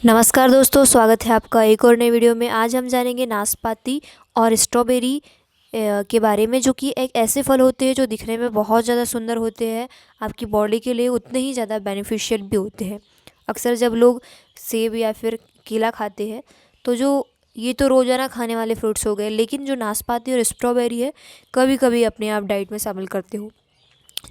नमस्कार दोस्तों, स्वागत है आपका एक और नई वीडियो में। आज हम जानेंगे नाशपाती और स्ट्रॉबेरी के बारे में, जो कि एक ऐसे फल होते हैं जो दिखने में बहुत ज़्यादा सुंदर होते हैं, आपकी बॉडी के लिए उतने ही ज़्यादा बेनिफिशियल भी होते हैं। अक्सर जब लोग सेब या फिर केला खाते हैं तो ये तो रोज़ाना खाने वाले फ्रूट्स हो गए, लेकिन जो नाशपाती और स्ट्रॉबेरी है कभी कभी अपने आप डाइट में शामिल करते हो।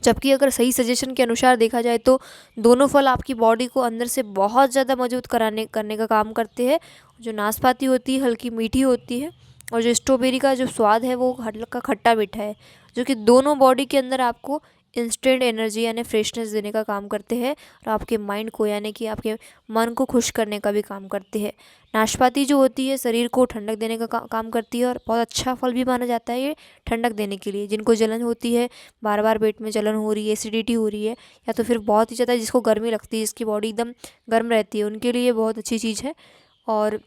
जबकि अगर सही सजेशन के अनुसार देखा जाए तो दोनों फल आपकी बॉडी को अंदर से बहुत ज़्यादा मजबूत करने का काम करते हैं। जो नाशपाती होती है हल्की मीठी होती है, और जो स्ट्रॉबेरी का जो स्वाद है वो हल्का खट्टा मीठा है, जो कि दोनों बॉडी के अंदर आपको इंस्टेंट एनर्जी यानी फ्रेशनेस देने का काम करते हैं, और आपके माइंड को यानी कि आपके मन को खुश करने का भी काम करते हैं। नाशपाती जो होती है शरीर को ठंडक देने का काम करती है, और बहुत अच्छा फल भी माना जाता है ये ठंडक देने के लिए। जिनको जलन होती है, बार बार पेट में जलन हो रही है, एसिडिटी हो रही है, या तो फिर बहुत ही ज़्यादा जिसको गर्मी लगती है, जिसकी बॉडी एकदम गर्म रहती है, उनके लिए ये बहुत अच्छी चीज़ है। और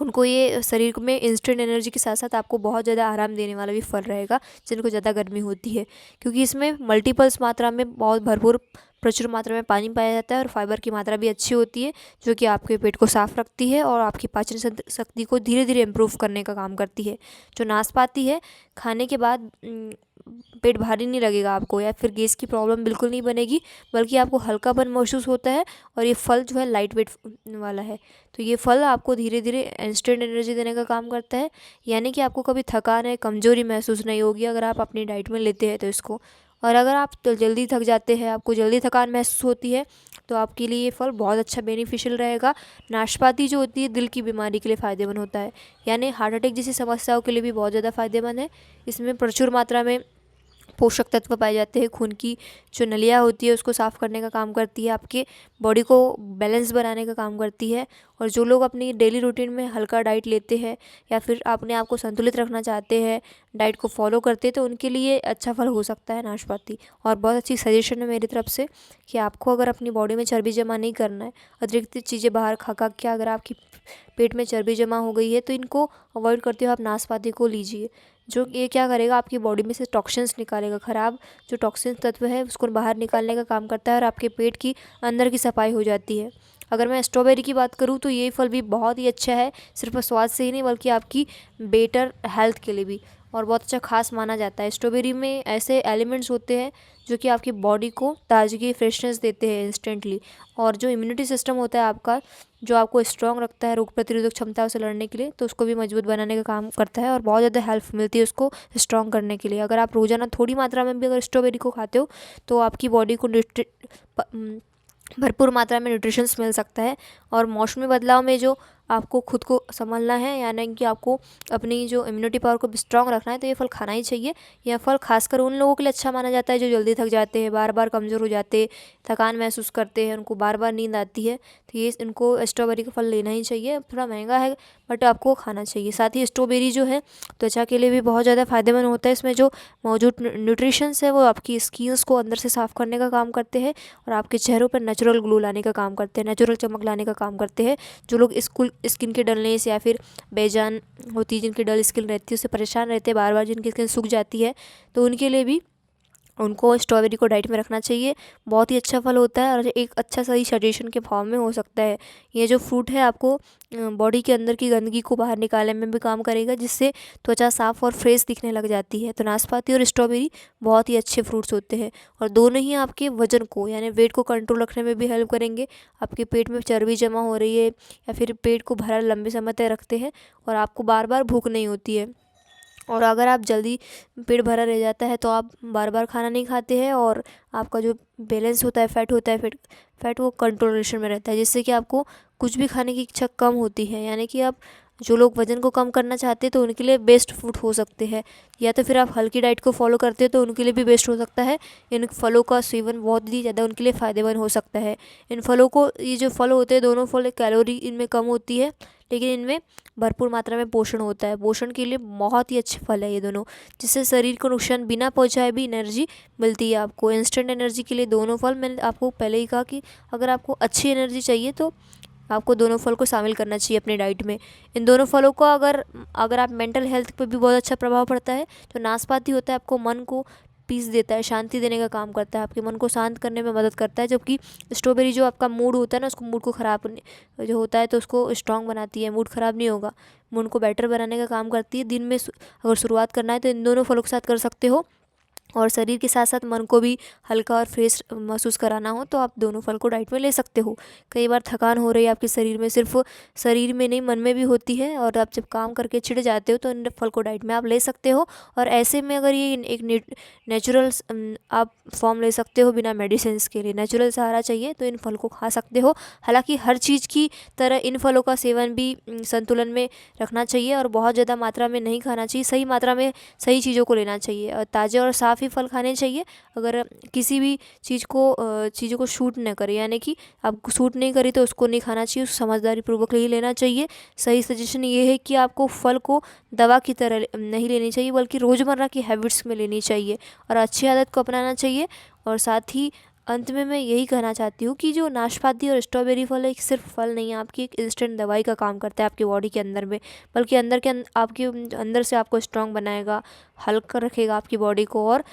उनको ये शरीर में इंस्टेंट एनर्जी के साथ साथ आपको बहुत ज़्यादा आराम देने वाला भी फल रहेगा, जिनको ज़्यादा गर्मी होती है, क्योंकि इसमें मल्टीपल्स मात्रा में बहुत भरपूर प्रचुर मात्रा में पानी पाया जाता है, और फाइबर की मात्रा भी अच्छी होती है, जो कि आपके पेट को साफ रखती है और आपकी पाचन शक्ति को धीरे धीरे इम्प्रूव करने का काम करती है। जो नाशपाती है, खाने के बाद पेट भारी नहीं लगेगा आपको, या फिर गैस की प्रॉब्लम बिल्कुल नहीं बनेगी, बल्कि आपको हल्कापन महसूस होता है। और ये फल जो है लाइट वेट वाला है, तो ये फल आपको धीरे धीरे इंस्टेंट एनर्जी देने का काम करता है, यानी कि आपको कभी थकान है, कमज़ोरी महसूस नहीं होगी अगर आप अपनी डाइट में लेते हैं तो इसको। और अगर आप तो जल्दी थक जाते हैं, आपको जल्दी थकान महसूस होती है, तो आपके लिए ये फल बहुत अच्छा बेनिफिशियल रहेगा। नाशपाती जो होती है दिल की बीमारी के लिए फ़ायदेमंद होता है, यानी हार्ट अटैक जैसी समस्याओं के लिए भी बहुत ज़्यादा फ़ायदेमंद है। इसमें प्रचुर मात्रा में पोषक तत्व पाए जाते हैं। खून की जो नलिया होती है उसको साफ़ करने का काम करती है, आपके बॉडी को बैलेंस बनाने का काम करती है। और जो लोग अपनी डेली रूटीन में हल्का डाइट लेते हैं, या फिर अपने आप को संतुलित रखना चाहते हैं, डाइट को फॉलो करते हैं, तो उनके लिए अच्छा फल हो सकता है नाशपाती। और बहुत अच्छी सजेशन है मेरी तरफ से कि आपको अगर अपनी बॉडी में चर्बी जमा नहीं करना है, अतिरिक्त चीज़ें बाहर खा खा के अगर आपकी पेट में चर्बी जमा हो गई है, तो इनको अवॉइड करते हुए आप नाशपाती को लीजिए। जो ये क्या करेगा, आपकी बॉडी में से टॉक्सिन्स निकालेगा, ख़राब जो टॉक्सिन तत्व है उसको बाहर निकालने का काम करता है, और आपके पेट की अंदर की सफाई हो जाती है। अगर मैं स्ट्रॉबेरी की बात करूँ तो ये फल भी बहुत ही अच्छा है, सिर्फ स्वाद से ही नहीं बल्कि आपकी बेटर हेल्थ के लिए भी, और बहुत अच्छा खास माना जाता है। स्ट्रॉबेरी में ऐसे एलिमेंट्स होते हैं जो कि आपकी बॉडी को ताजगी फ्रेशनेस देते हैं इंस्टेंटली, और जो इम्यूनिटी सिस्टम होता है आपका, जो आपको स्ट्रॉन्ग रखता है रोग प्रतिरोधक क्षमता से लड़ने के लिए, तो उसको भी मजबूत बनाने का काम करता है, और बहुत ज़्यादा हेल्प मिलती है उसको स्ट्रॉन्ग करने के लिए। अगर आप रोज़ाना थोड़ी मात्रा में भी अगर स्ट्रॉबेरी को खाते हो, तो आपकी बॉडी को भरपूर मात्रा में न्यूट्रिशंस मिल सकता है। और मौसमी बदलाव में जो आपको खुद को संभलना है, यानी कि आपको अपनी जो इम्यूनिटी पावर को भी स्ट्रॉन्ग रखना है, तो ये फल खाना ही चाहिए। यह फल खासकर उन लोगों के लिए अच्छा माना जाता है जो जल्दी थक जाते हैं, बार बार कमज़ोर हो जाते, थकान महसूस करते हैं, उनको बार बार नींद आती है, तो ये इनको स्ट्रॉबेरी का फल लेना ही चाहिए। थोड़ा महंगा है बट आपको खाना चाहिए। साथ ही स्ट्रॉबेरी जो है त्वचा के लिए भी बहुत ज़्यादा फ़ायदेमंद होता है। इसमें जो मौजूद न्यूट्रिशंस है वो आपकी स्किन्स को अंदर से साफ़ करने का काम करते हैं, और आपके चेहरों पर नेचुरल ग्लो लाने का काम करते हैं, नेचुरल चमक लाने का काम करते हैं। जो लोग स्किन के डलनेस या फिर बेजान होती है, जिनकी डल स्किन रहती है, उससे परेशान रहते हैं बार बार, जिनकी स्किन सूख जाती है, तो उनके लिए भी उनको स्ट्रॉबेरी को डाइट में रखना चाहिए। बहुत ही अच्छा फल होता है, और एक अच्छा सही सजेशन के फॉर्म में हो सकता है। ये जो फ्रूट है आपको बॉडी के अंदर की गंदगी को बाहर निकालने में भी काम करेगा, जिससे त्वचा साफ़ और फ्रेश दिखने लग जाती है। तो नाशपाती और स्ट्रॉबेरी बहुत ही अच्छे फ्रूट्स होते हैं, और दोनों ही आपके वजन को यानी वेट को कंट्रोल रखने में भी हेल्प करेंगे। आपके पेट में चर्बी जमा हो रही है, या फिर पेट को भरा लंबे समय तक रखते हैं, और आपको बार बार भूख नहीं होती है। और अगर आप जल्दी पेट भरा रह जाता है तो आप बार बार खाना नहीं खाते हैं, और आपका जो बैलेंस होता है, फैट होता है, फैट वो कंट्रोलेशन में रहता है, जिससे कि आपको कुछ भी खाने की इच्छा कम होती है। यानी कि आप जो लोग वज़न को कम करना चाहते हैं तो उनके लिए बेस्ट फूड हो सकते हैं, या तो फिर आप हल्की डाइट को फॉलो करते हो तो उनके लिए भी बेस्ट हो सकता है। इन फलों का सेवन बहुत ही ज़्यादा उनके लिए फ़ायदेमंद हो सकता है। इन फलों को, ये जो फल होते हैं दोनों फल, कैलोरी इनमें कम होती है, लेकिन इनमें भरपूर मात्रा में पोषण होता है। पोषण के लिए बहुत ही अच्छे फल है ये दोनों, जिससे शरीर को नुकसान बिना पहुंचाए भी एनर्जी मिलती है आपको। इंस्टेंट एनर्जी के लिए दोनों फल, मैंने आपको पहले ही कहा कि अगर आपको अच्छी एनर्जी चाहिए तो आपको दोनों फल को शामिल करना चाहिए अपनी डाइट में। इन दोनों फलों का अगर अगर आप मेंटल हेल्थ पे भी बहुत अच्छा प्रभाव पड़ता है। तो नाशपाती होता है आपको मन को पीस देता है, शांति देने का काम करता है, आपके मन को शांत करने में मदद करता है। जबकि स्ट्रॉबेरी जो आपका मूड होता है ना, उसको मूड को ख़राब जो होता है तो उसको स्ट्रॉन्ग बनाती है, मूड ख़राब नहीं होगा, मूड को बेटर बनाने का काम करती है। दिन में अगर शुरुआत करना है तो इन दोनों फलों के साथ कर सकते हो, और शरीर के साथ साथ मन को भी हल्का और फ्रेश महसूस कराना हो तो आप दोनों फल को डाइट में ले सकते हो। कई बार थकान हो रही है आपके शरीर में, सिर्फ शरीर में नहीं मन में भी होती है, और आप जब काम करके चिढ़ जाते हो तो इन फल को डाइट में आप ले सकते हो। और ऐसे में अगर ये एक नेचुरल आप फॉर्म ले सकते हो, बिना मेडिसिन के लिए नेचुरल सहारा चाहिए तो इन फल को खा सकते हो। हालांकि हर चीज़ की तरह इन फलों का सेवन भी संतुलन में रखना चाहिए, और बहुत ज़्यादा मात्रा में नहीं खाना चाहिए, सही मात्रा में सही चीज़ों को लेना चाहिए, और ताज़े और साफ़ ही फल खाने चाहिए। अगर किसी भी चीज़ों को शूट न करे, यानी कि आपको शूट नहीं करी तो उसको नहीं खाना चाहिए, उसको समझदारी पूर्वक ही लेना चाहिए। सही सजेशन ये है कि आपको फल को दवा की तरह नहीं लेनी चाहिए, बल्कि रोज़मर्रा की हैबिट्स में लेनी चाहिए और अच्छी आदत को अपनाना चाहिए। और साथ ही अंत में मैं यही कहना चाहती हूँ कि जो नाशपाती और स्ट्रॉबेरी फल है, एक सिर्फ फल नहीं है, आपकी एक इंस्टेंट दवाई का काम करता है आपकी बॉडी के अंदर में, बल्कि आपके अंदर से आपको स्ट्रांग बनाएगा, हल्का रखेगा आपकी बॉडी को, और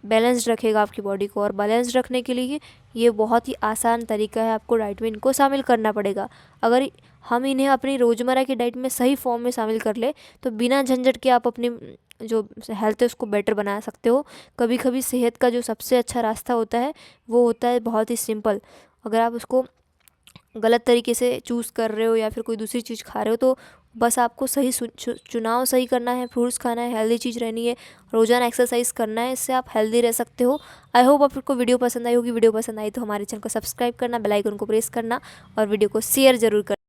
बैलेंस्ड रखेगा आपकी बॉडी को। और बैलेंस रखने के लिए ये बहुत ही आसान तरीका है, आपको डाइट में इनको शामिल करना पड़ेगा। अगर हम इन्हें अपनी रोज़मर्रा की डाइट में सही फॉर्म में शामिल कर ले तो बिना झंझट के आप अपनी जो हेल्थ है उसको बेटर बना सकते हो। कभी कभी सेहत का जो सबसे अच्छा रास्ता होता है वो होता है बहुत ही सिंपल। अगर आप उसको गलत तरीके से चूज़ कर रहे हो या फिर कोई दूसरी चीज़ खा रहे हो तो बस आपको सही चुनाव सही करना है, फ्रूट्स खाना है, हेल्दी चीज़ रहनी है, रोज़ाना एक्सरसाइज करना है, इससे आप हेल्दी रह सकते हो। आई होप आपको वीडियो पसंद आई होगी। वीडियो पसंद आई तो हमारे चैनल को सब्सक्राइब करना, बेल आइकन को प्रेस करना और वीडियो को शेयर ज़रूर करना।